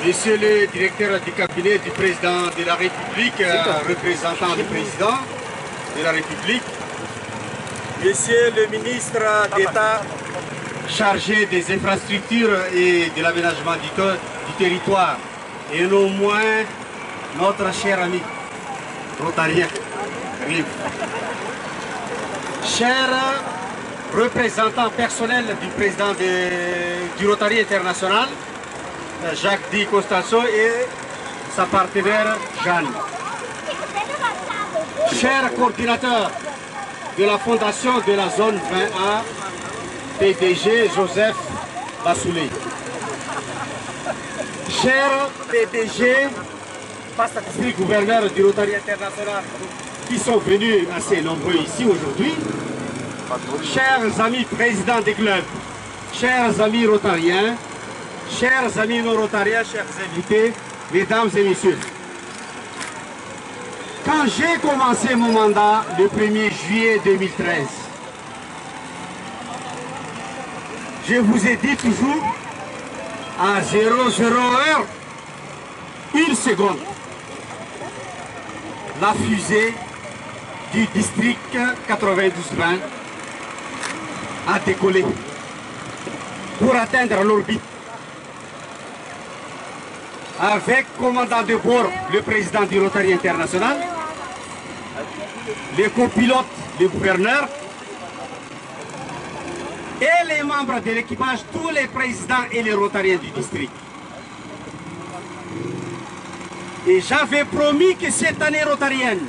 Monsieur le directeur du cabinet du président de la République, représentant du président de la République, Monsieur le ministre d'État chargé des infrastructures et de l'aménagement du territoire, et non moins notre cher ami rotarien, cher représentant personnel du président du Rotary International, Jacques Di Costanzo, et sa partenaire Jeanne. Cher coordinateur de la fondation de la zone 20A, PDG Joseph Bassoulé. Cher PDG, gouverneur du Rotary International, qui sont venus assez nombreux ici aujourd'hui. Chers amis présidents des clubs, chers amis rotariens, chers amis non-rotariens, chers invités, mesdames et messieurs. Quand j'ai commencé mon mandat le 1er juillet 2013, je vous ai dit toujours à 00h, une seconde, la fusée du district 92-20 a décollé pour atteindre l'orbite. Avec commandant de bord, le président du Rotary International, les copilotes, le gouverneur, et les membres de l'équipage, tous les présidents et les rotariens du district. Et j'avais promis que cette année rotarienne,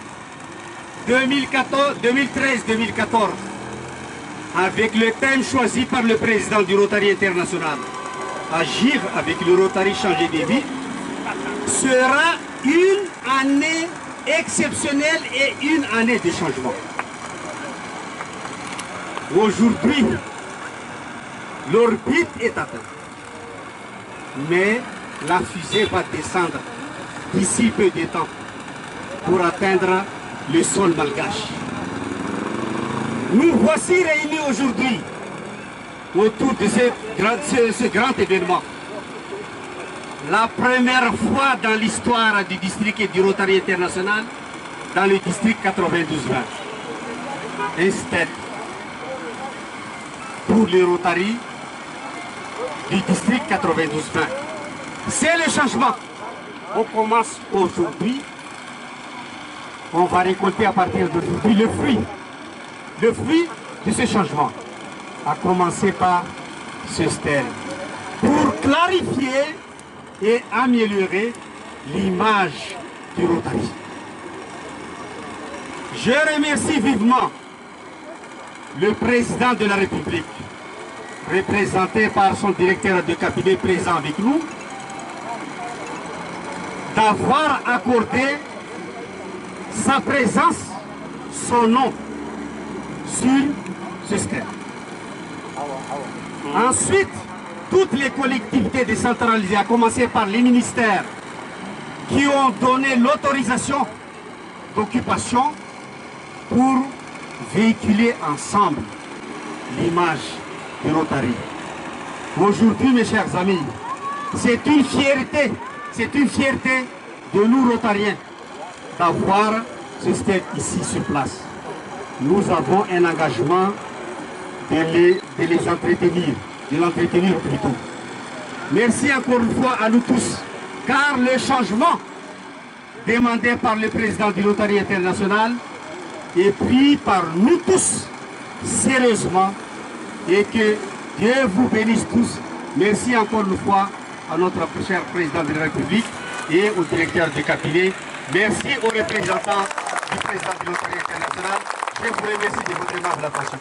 2013-2014, avec le thème choisi par le président du Rotary International, agir avec le Rotary changer des vies, sera une année exceptionnelle et une année de changement. Aujourd'hui, l'orbite est atteinte, mais la fusée va descendre d'ici peu de temps pour atteindre le sol malgache. Nous voici réunis aujourd'hui autour de ce grand événement. La première fois dans l'histoire du district et du Rotary International, dans le district 92-20. Un stade pour les Rotary du district 92-20. C'est le changement. On commence aujourd'hui. On va récolter à partir d'aujourd'hui le fruit. Le fruit de ce changement, à commencer par ce stèle, pour clarifier et améliorer l'image du Rotary. Je remercie vivement le président de la République, représenté par son directeur de cabinet présent avec nous, d'avoir accordé sa présence, son nom, sur ce stade. Ensuite, toutes les collectivités décentralisées, à commencer par les ministères qui ont donné l'autorisation d'occupation pour véhiculer ensemble l'image du Rotary. Aujourd'hui, mes chers amis, c'est une fierté de nous Rotariens d'avoir ce stade ici sur place. Nous avons un engagement de les entretenir, de l'entretenir plutôt. Merci encore une fois à nous tous, car le changement demandé par le président du Rotary International est pris par nous tous sérieusement, et que Dieu vous bénisse tous. Merci encore une fois à notre cher président de la République et au directeur du cabinet. Merci aux représentants du président du Rotary International. Je vous remercie de votre aimable attention.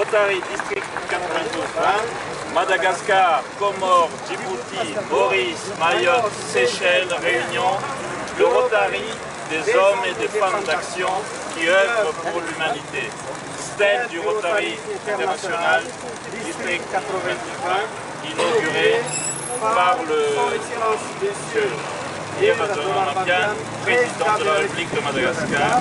Rotary District 92-20, Madagascar, Comores, Djibouti, Maurice, Mayotte, Seychelles, Réunion, le Rotary des hommes et des femmes d'action qui œuvrent pour l'humanité. Stèle du Rotary International District 92-20, inauguré par le monsieur Yérazon Amakian, président de la République de Madagascar,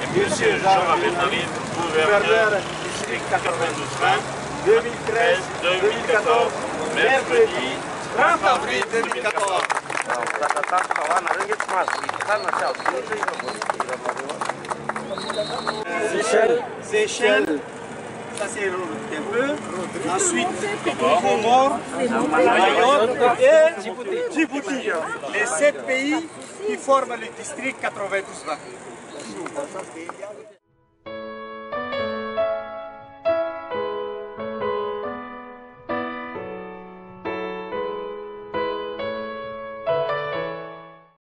et monsieur Jean-Rabel Narib, gouverneur du district 92-20, 2013-2014, mercredi 30 avril 2014. Seychelles, ça c'est un peu. Ensuite, Comores, Mayotte et Djibouti. Les 7 pays qui forment le district 92-20.